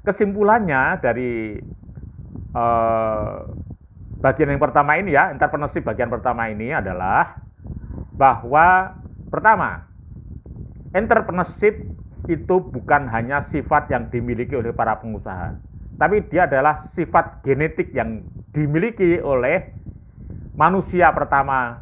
kesimpulannya dari bagian yang pertama ini ya, entrepreneurship bagian pertama ini adalah bahwa pertama, entrepreneurship itu bukan hanya sifat yang dimiliki oleh para pengusaha, tapi dia adalah sifat genetik yang dimiliki oleh manusia pertama.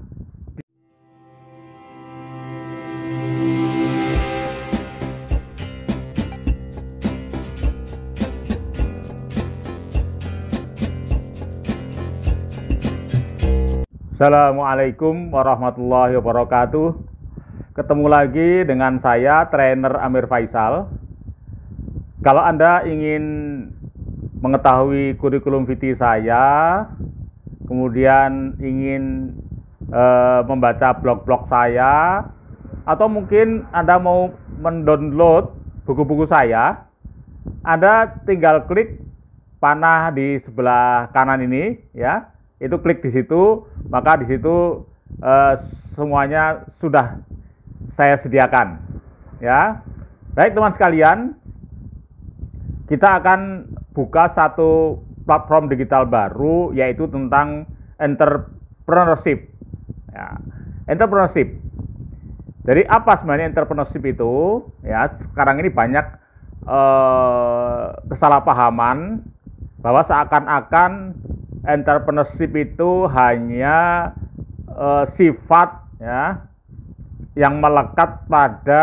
Assalamualaikum warahmatullahi wabarakatuh. Ketemu lagi dengan saya, trainer Amir Faisal. Kalau Anda ingin mengetahui kurikulum vitae saya, kemudian ingin membaca blog-blog saya, atau mungkin Anda mau mendownload buku-buku saya, Anda tinggal klik panah di sebelah kanan ini, ya. Itu klik di situ, maka di situ semuanya sudah saya sediakan, ya. Baik teman sekalian, kita akan buka satu platform digital baru, yaitu tentang entrepreneurship. Ya, entrepreneurship. Jadi apa sebenarnya entrepreneurship itu? Ya, sekarang ini banyak kesalahpahaman bahwa seakan-akan entrepreneurship itu hanya sifat, ya, yang melekat pada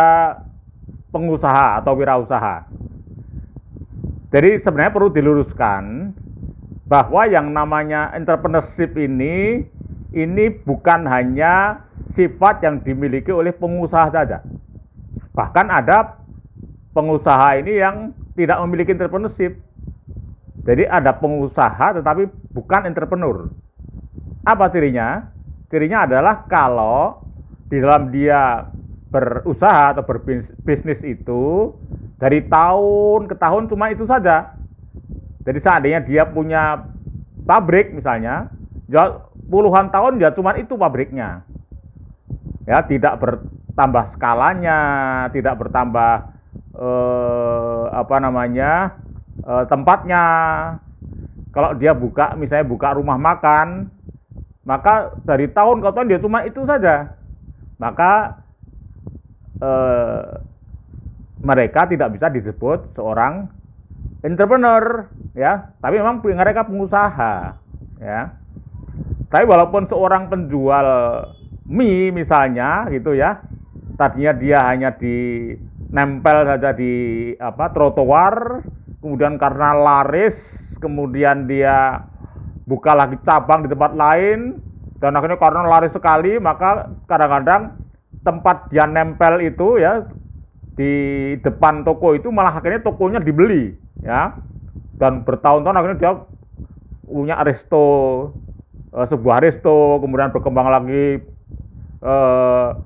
pengusaha atau wirausaha. Jadi sebenarnya perlu diluruskan bahwa yang namanya entrepreneurship ini bukan hanya sifat yang dimiliki oleh pengusaha saja. Bahkan ada pengusaha ini yang tidak memiliki entrepreneurship. Jadi ada pengusaha tetapi bukan entrepreneur. Apa cirinya? Cirinya adalah kalau di dalam dia berusaha atau berbisnis itu dari tahun ke tahun cuma itu saja. Jadi seandainya dia punya pabrik misalnya, ya puluhan tahun ya cuma itu pabriknya. Ya, tidak bertambah skalanya, tidak bertambah tempatnya. Kalau dia misalnya buka rumah makan, maka dari tahun ke tahun dia cuma itu saja. Maka mereka tidak bisa disebut seorang entrepreneur, ya. Tapi memang mereka pengusaha, ya. Tapi walaupun seorang penjual mie misalnya, gitu ya, tadinya dia hanya nempel saja di trotoar, kemudian karena laris, kemudian dia buka lagi cabang di tempat lain. Dan akhirnya karena laris sekali, maka kadang-kadang tempat dia nempel itu, ya, di depan toko itu malah akhirnya tokonya dibeli, ya. Dan bertahun-tahun akhirnya dia punya sebuah resto, kemudian berkembang lagi 2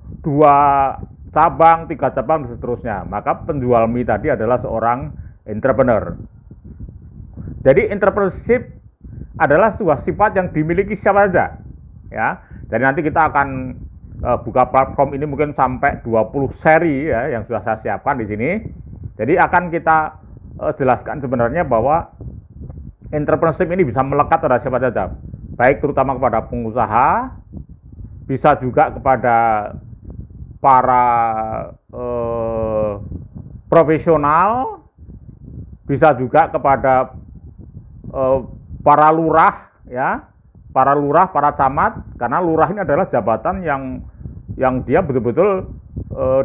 cabang, 3 cabang, dan seterusnya. Maka penjual mie tadi adalah seorang entrepreneur. Jadi entrepreneurship adalah sebuah sifat yang dimiliki siapa saja. Ya, jadi nanti kita akan buka platform ini mungkin sampai 20 seri, ya, yang sudah saya siapkan di sini. Jadi akan kita jelaskan sebenarnya bahwa entrepreneurship ini bisa melekat pada siapa saja, baik terutama kepada pengusaha, bisa juga kepada para profesional, bisa juga kepada para lurah, ya. Para lurah, para camat, karena lurah ini adalah jabatan yang dia betul-betul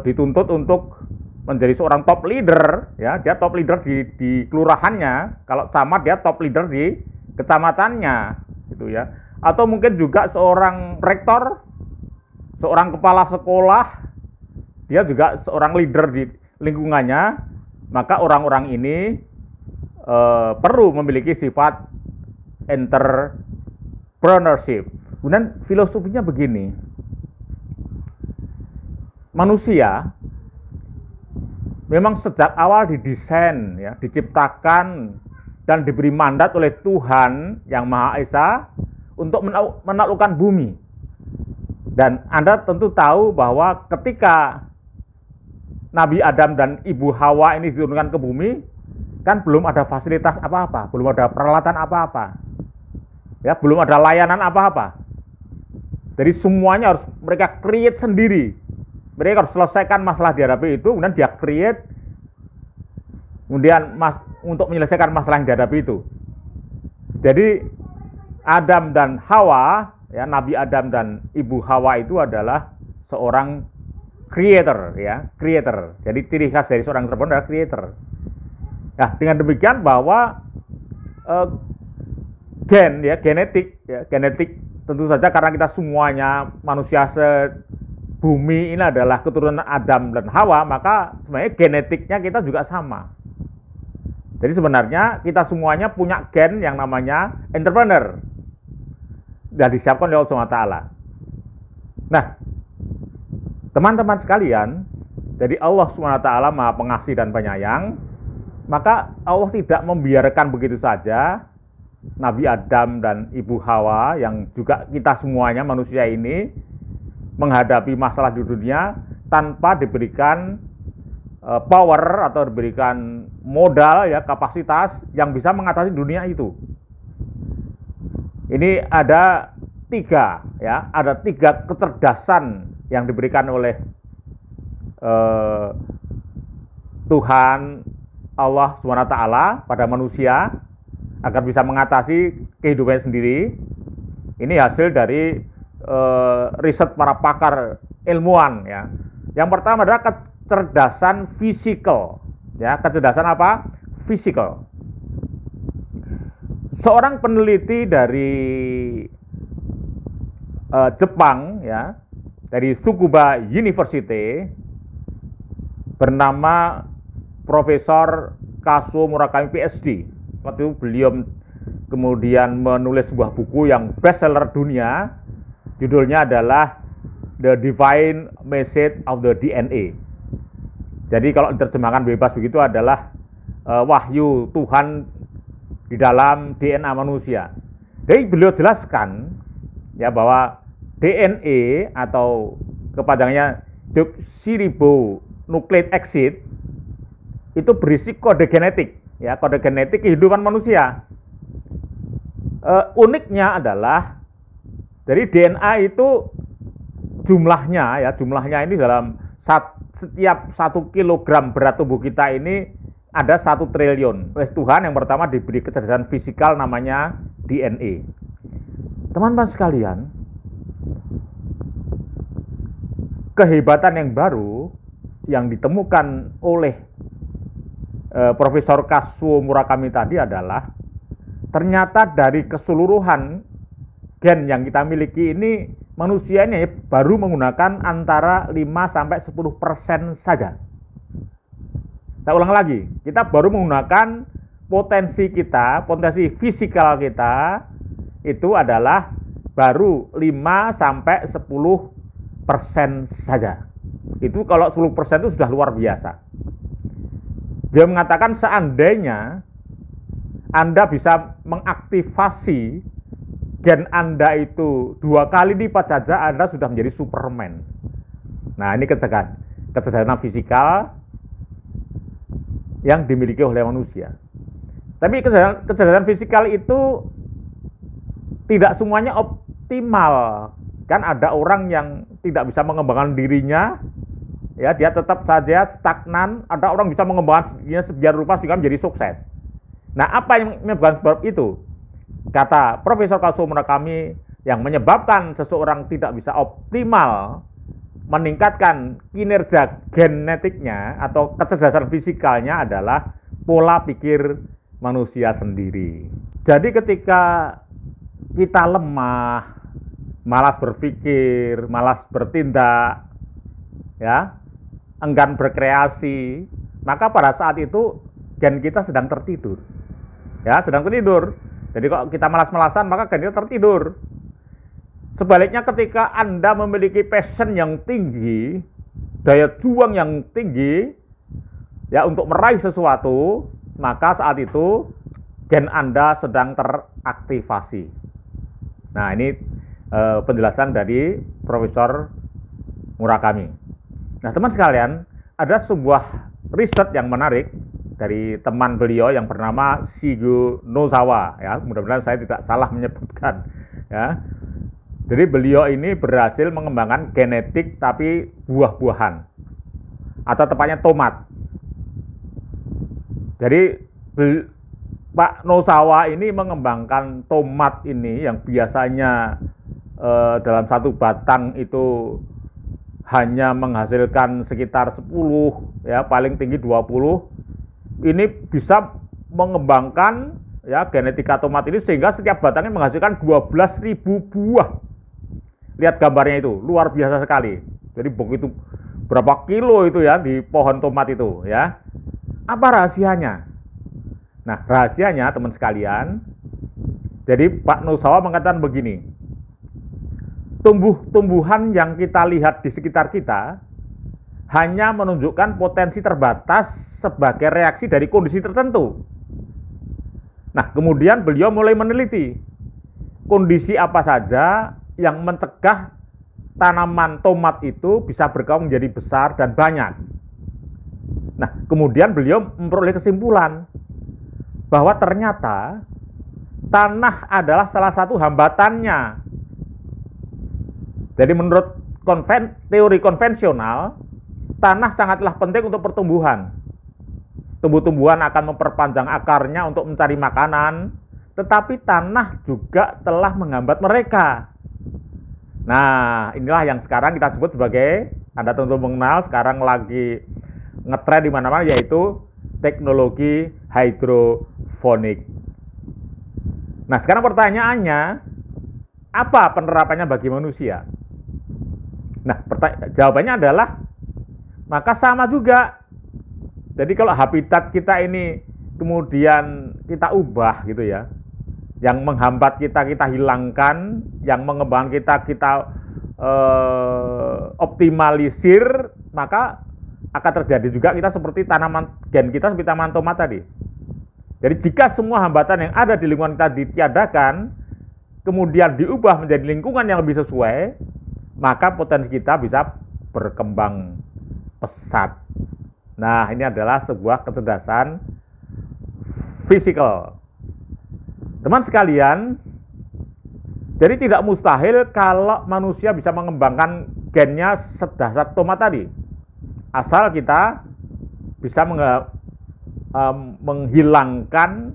dituntut untuk menjadi seorang top leader, ya. Dia top leader di kelurahannya. Kalau camat dia top leader di kecamatannya, gitu ya. Atau mungkin juga seorang rektor, seorang kepala sekolah, dia juga seorang leader di lingkungannya. Maka orang-orang ini perlu memiliki sifat entrepreneurship. Kemudian filosofinya begini, manusia memang sejak awal didesain, ya, diciptakan dan diberi mandat oleh Tuhan yang Maha Esa untuk menaklukkan bumi. Dan Anda tentu tahu bahwa ketika Nabi Adam dan Ibu Hawa ini diturunkan ke bumi, kan belum ada fasilitas apa-apa, belum ada peralatan apa-apa, ya, belum ada layanan apa-apa. Jadi semuanya harus mereka create sendiri. Mereka harus selesaikan masalah dihadapi itu, kemudian dia create, kemudian untuk menyelesaikan masalah yang dihadapi itu. Jadi Adam dan Hawa, ya, Nabi Adam dan Ibu Hawa itu adalah seorang creator, ya, creator. Jadi ciri khas dari seorang entrepreneur adalah creator. Nah, dengan demikian bahwa genetik tentu saja karena kita semuanya manusia sebumi ini adalah keturunan Adam dan Hawa, maka sebenarnya genetiknya kita juga sama. Jadi sebenarnya kita semuanya punya gen yang namanya entrepreneur. Sudah disiapkan oleh Allah SWT. Nah, teman-teman sekalian, jadi Allah SWT Maha Pengasih dan Penyayang, maka Allah tidak membiarkan begitu saja Nabi Adam dan Ibu Hawa yang juga kita semuanya manusia ini menghadapi masalah di dunia tanpa diberikan power atau diberikan modal, ya, kapasitas yang bisa mengatasi dunia itu. Ini ada tiga, ya, ada tiga kecerdasan yang diberikan oleh Tuhan Allah SWT pada manusia agar bisa mengatasi kehidupannya sendiri. Ini hasil dari riset para pakar ilmuwan, ya. Yang pertama adalah kecerdasan fisikal, ya. Kecerdasan apa? Fisikal. Seorang peneliti dari Jepang, ya, dari Tsukuba University bernama Profesor Kazuo Murakami PhD. Waktu itu beliau kemudian menulis sebuah buku yang bestseller dunia, judulnya adalah The Divine Message of the DNA. Jadi kalau diterjemahkan bebas begitu adalah wahyu Tuhan di dalam DNA manusia. Jadi beliau jelaskan, ya, bahwa DNA atau kepanjangannya deoxyribonucleic acid itu berisi kode genetik, ya, kode genetik kehidupan manusia. Uniknya adalah dari DNA itu jumlahnya, ya, jumlahnya ini dalam setiap 1 kilogram berat tubuh kita ini ada 1 triliun. Oleh Tuhan yang pertama diberi kecerdasan fisikal namanya DNA. Teman-teman sekalian, kehebatan yang baru yang ditemukan oleh Profesor Kazuo Murakami tadi adalah ternyata dari keseluruhan gen yang kita miliki ini, manusia ini baru menggunakan antara 5-10% saja. Saya ulang lagi, kita baru menggunakan potensi kita, potensi fisikal kita itu adalah baru 5-10% saja. Itu kalau 10% itu sudah luar biasa. Dia mengatakan seandainya Anda bisa mengaktifasi gen Anda itu 2 kali lipat saja, Anda sudah menjadi Superman. Nah, ini kecerdasan fisikal yang dimiliki oleh manusia. Tapi kecerdasan fisikal itu tidak semuanya optimal. Kan ada orang yang tidak bisa mengembangkan dirinya, ya, dia tetap saja stagnan. Ada orang bisa mengembangkan dirinya sebiar rupa sehingga menjadi sukses. Nah, apa yang menyebabkan sebab itu? Kata Profesor Kazuo Murakami, yang menyebabkan seseorang tidak bisa optimal meningkatkan kinerja genetiknya atau kecerdasan fisikalnya adalah pola pikir manusia sendiri. Jadi ketika kita lemah, malas berpikir, malas bertindak, ya, enggan berkreasi, maka pada saat itu gen kita sedang tertidur. Ya, sedang tertidur. Jadi kalau kita malas-malasan, maka gen kita tertidur. Sebaliknya ketika Anda memiliki passion yang tinggi, daya juang yang tinggi, ya, untuk meraih sesuatu, maka saat itu gen Anda sedang teraktivasi. Nah, ini penjelasan dari Profesor Murakami. Nah, teman sekalian, ada sebuah riset yang menarik dari teman beliau yang bernama Shigeru Nozawa, ya. Mudah-mudahan saya tidak salah menyebutkan, ya. Jadi beliau ini berhasil mengembangkan genetik tapi buah-buahan atau tepatnya tomat. Jadi Pak Nozawa ini mengembangkan tomat ini yang biasanya dalam satu batang itu hanya menghasilkan sekitar 10, ya, paling tinggi 20. Ini bisa mengembangkan, ya, genetika tomat ini sehingga setiap batangnya menghasilkan 12.000 buah. Lihat gambarnya itu, luar biasa sekali. Jadi begitu berapa kilo itu, ya, di pohon tomat itu, ya. Apa rahasianya? Nah, rahasianya teman sekalian, jadi Pak Nozawa mengatakan begini, tumbuhan yang kita lihat di sekitar kita hanya menunjukkan potensi terbatas sebagai reaksi dari kondisi tertentu. Nah, kemudian beliau mulai meneliti kondisi apa saja yang mencegah tanaman tomat itu bisa berkembang menjadi besar dan banyak. Nah, kemudian beliau memperoleh kesimpulan bahwa ternyata tanah adalah salah satu hambatannya. Jadi menurut teori konvensional, tanah sangatlah penting untuk pertumbuhan. Tumbuh-tumbuhan akan memperpanjang akarnya untuk mencari makanan, tetapi tanah juga telah menghambat mereka. Nah, inilah yang sekarang kita sebut sebagai, Anda tentu mengenal, sekarang lagi ngetren di mana-mana, yaitu teknologi hidroponik. Nah, sekarang pertanyaannya, apa penerapannya bagi manusia? Nah, jawabannya adalah, maka sama juga. Jadi kalau habitat kita ini kemudian kita ubah gitu, ya, yang menghambat kita hilangkan, yang mengembangkan kita optimalisir, maka akan terjadi juga kita seperti tanaman gen kita seperti tanaman tomat tadi. Jadi jika semua hambatan yang ada di lingkungan kita ditiadakan, kemudian diubah menjadi lingkungan yang lebih sesuai, maka potensi kita bisa berkembang pesat. Nah, ini adalah sebuah kecerdasan fisikal. Teman sekalian, jadi tidak mustahil kalau manusia bisa mengembangkan gennya sedahsyat tomat tadi. Asal kita bisa menghilangkan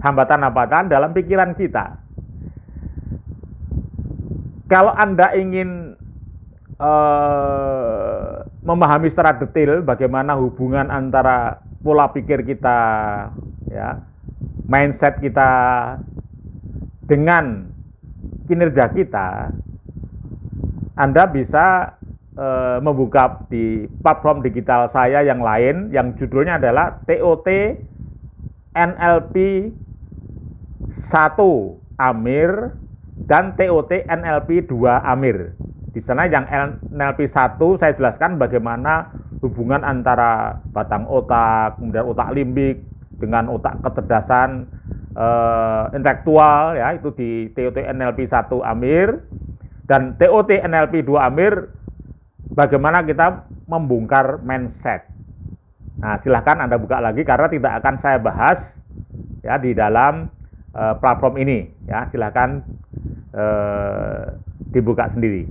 hambatan-hambatan dalam pikiran kita. Kalau Anda ingin memahami secara detail bagaimana hubungan antara pola pikir kita, ya, mindset kita dengan kinerja kita, Anda bisa membuka di platform digital saya yang lain, yang judulnya adalah TOT NLP 1 Amir dan TOT NLP 2 Amir. Di sana yang NLP 1 saya jelaskan bagaimana hubungan antara batang otak, kemudian otak limbik dengan otak kecerdasan intelektual, ya, itu di TOT NLP 1 Amir, dan TOT NLP 2 Amir bagaimana kita membongkar mindset. Nah, silahkan Anda buka lagi karena tidak akan saya bahas, ya, di dalam platform ini, ya. Silahkan dibuka sendiri.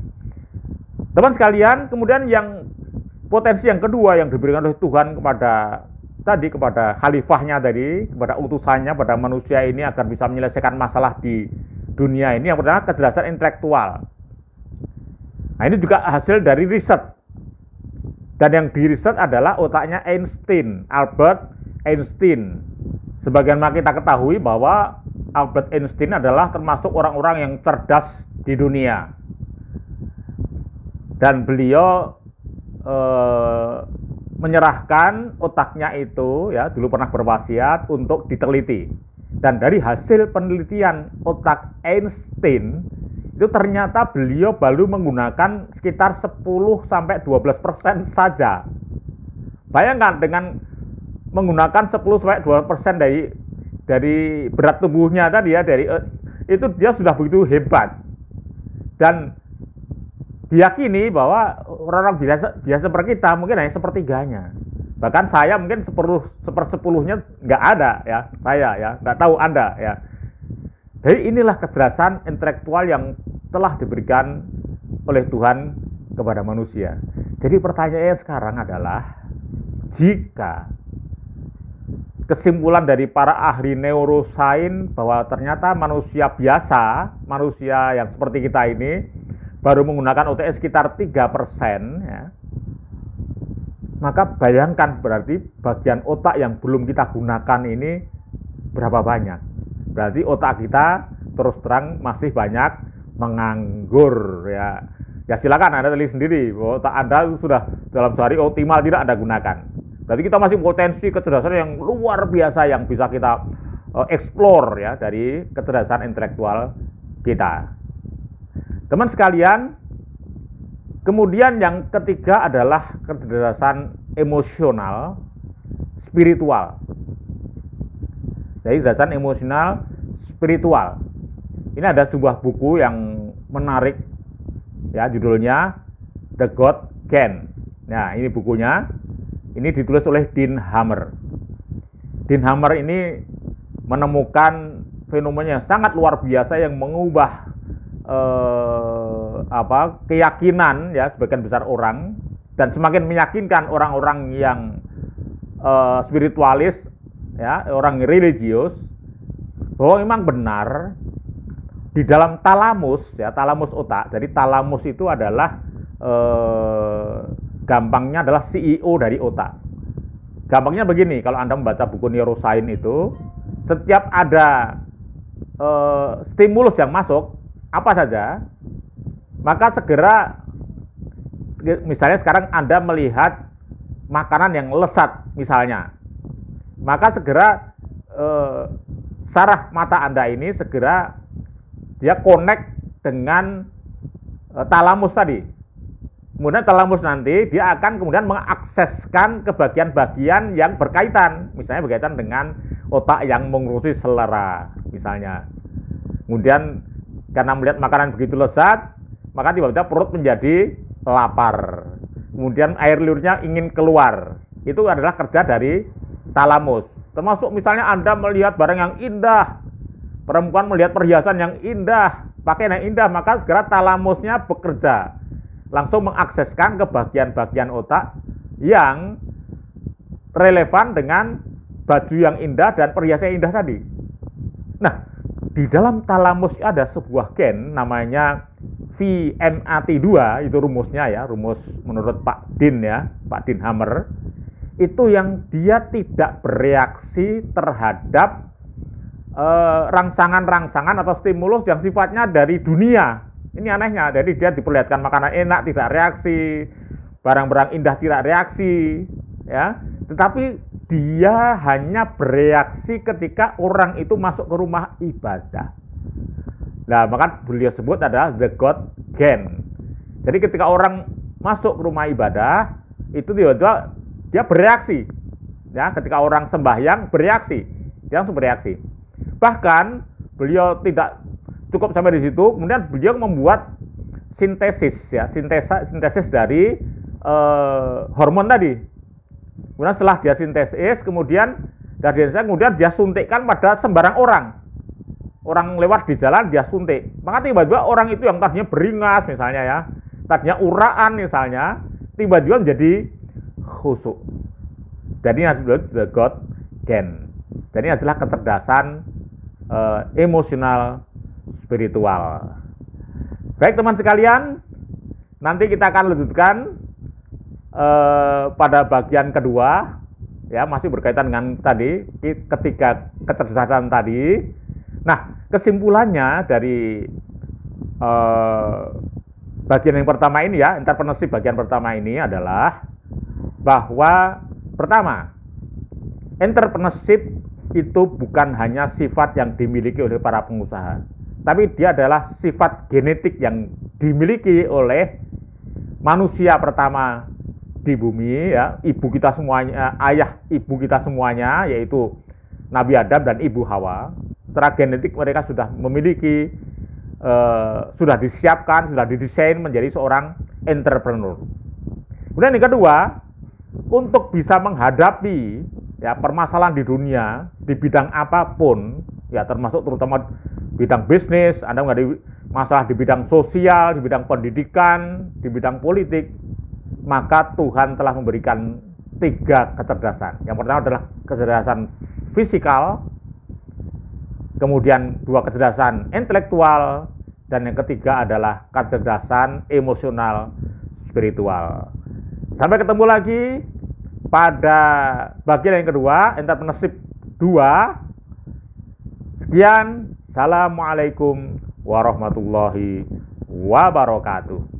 Teman sekalian, kemudian yang potensi yang kedua yang diberikan oleh Tuhan kepada khalifahnya tadi, kepada utusannya, pada manusia ini agar bisa menyelesaikan masalah di dunia ini, yang pertama kecerdasan intelektual. Nah, ini juga hasil dari riset. Dan yang diriset adalah otaknya Einstein, Albert Einstein. Sebagaimana kita ketahui bahwa Albert Einstein adalah termasuk orang-orang yang cerdas di dunia. Dan beliau menyerahkan otaknya itu, ya, dulu pernah berwasiat untuk diteliti. Dan dari hasil penelitian otak Einstein itu ternyata beliau baru menggunakan sekitar 10-12% saja. Bayangkan dengan menggunakan 10-12% dari berat tubuhnya tadi, ya, itu dia sudah begitu hebat. Dan diyakini bahwa orang-orang biasa seperti kita mungkin hanya sepertiganya. Bahkan saya mungkin sepersepuluhnya nggak ada ya, saya ya, nggak tahu Anda ya. Jadi inilah kecerdasan intelektual yang telah diberikan oleh Tuhan kepada manusia. Jadi pertanyaannya sekarang adalah, jika kesimpulan dari para ahli neurosains bahwa ternyata manusia biasa, manusia yang seperti kita ini, baru menggunakan otak sekitar 3%, ya, maka bayangkan berarti bagian otak yang belum kita gunakan ini berapa banyak. Berarti otak kita terus terang masih banyak menganggur ya. Ya silakan Anda lihat sendiri bahwa otak Anda sudah dalam sehari optimal tidak Anda gunakan. Berarti kita masih potensi kecerdasan yang luar biasa yang bisa kita explore ya dari kecerdasan intelektual kita. Teman sekalian, kemudian yang ketiga adalah kecerdasan emosional, spiritual. Jadi kecerdasan emosional, spiritual. Ini ada sebuah buku yang menarik, ya judulnya The God Can. Nah ini bukunya, ini ditulis oleh Dean Hammer. Dean Hammer ini menemukan fenomena yang sangat luar biasa yang mengubah keyakinan ya sebagian besar orang, dan semakin meyakinkan orang-orang yang spiritualis ya, orang religius, bahwa memang benar di dalam talamus ya, talamus otak. Jadi talamus itu adalah gampangnya adalah CEO dari otak. Gampangnya begini, kalau Anda membaca buku neuroscience itu, setiap ada stimulus yang masuk apa saja, maka segera, misalnya sekarang Anda melihat makanan yang lezat misalnya, maka segera saraf mata Anda ini segera dia connect dengan talamus tadi. Kemudian talamus nanti dia akan kemudian mengakseskan ke bagian-bagian yang berkaitan, misalnya berkaitan dengan otak yang mengurusi selera misalnya. Kemudian karena melihat makanan begitu lezat, maka tiba-tiba perut menjadi lapar. Kemudian air liurnya ingin keluar. Itu adalah kerja dari talamus. Termasuk misalnya Anda melihat barang yang indah, perempuan melihat perhiasan yang indah, pakaian yang indah, maka segera talamusnya bekerja. Langsung mengakseskan ke bagian-bagian otak yang relevan dengan baju yang indah dan perhiasan yang indah tadi. Nah, di dalam talamus ada sebuah gen namanya VMAT2, itu rumusnya ya, rumus menurut Pak Dean ya, Pak Dean Hammer, itu yang dia tidak bereaksi terhadap rangsangan-rangsangan atau stimulus yang sifatnya dari dunia. Ini anehnya, jadi dia diperlihatkan makanan enak tidak reaksi, barang-barang indah tidak reaksi, ya. Tetapi dia hanya bereaksi ketika orang itu masuk ke rumah ibadah. Nah, maka beliau sebut adalah the God Can. Jadi ketika orang masuk ke rumah ibadah, itu tiba-tiba dia bereaksi. Ya, ketika orang sembahyang bereaksi, dia langsung bereaksi. Bahkan beliau tidak cukup sampai di situ, kemudian beliau membuat sintesis ya, sintesis dari hormon tadi. Kemudian setelah dia sintesis, kemudian dia suntikkan pada sembarang orang. Orang lewat di jalan dia suntik. Maka tiba-tiba orang itu yang tadinya beringas misalnya ya, tadinya uraan misalnya, tiba-tiba menjadi khusyuk. Jadi ini adalah the God Can. Jadi ini adalah kecerdasan emosional spiritual. Baik teman sekalian, nanti kita akan lanjutkan pada bagian kedua, ya masih berkaitan dengan tadi ketiga kecerdasan tadi. Nah, kesimpulannya dari bagian yang pertama ini ya, entrepreneurship bagian pertama ini adalah bahwa pertama, entrepreneurship itu bukan hanya sifat yang dimiliki oleh para pengusaha, tapi dia adalah sifat genetik yang dimiliki oleh manusia pertama di bumi ya, ibu kita semuanya, ayah ibu kita semuanya, yaitu Nabi Adam dan Ibu Hawa. Secara genetik mereka sudah memiliki, sudah disiapkan, sudah didesain menjadi seorang entrepreneur. Kemudian yang kedua, untuk bisa menghadapi ya permasalahan di dunia di bidang apapun, ya termasuk terutama bidang bisnis, Anda menghadapi masalah di bidang sosial, di bidang pendidikan, di bidang politik, maka Tuhan telah memberikan 3 kecerdasan. Yang pertama adalah kecerdasan fisikal, kemudian 2 kecerdasan intelektual, dan yang ketiga adalah kecerdasan emosional spiritual. Sampai ketemu lagi pada bagian yang kedua, entrepreneurship 2. Sekian, Assalamualaikum warahmatullahi wabarakatuh.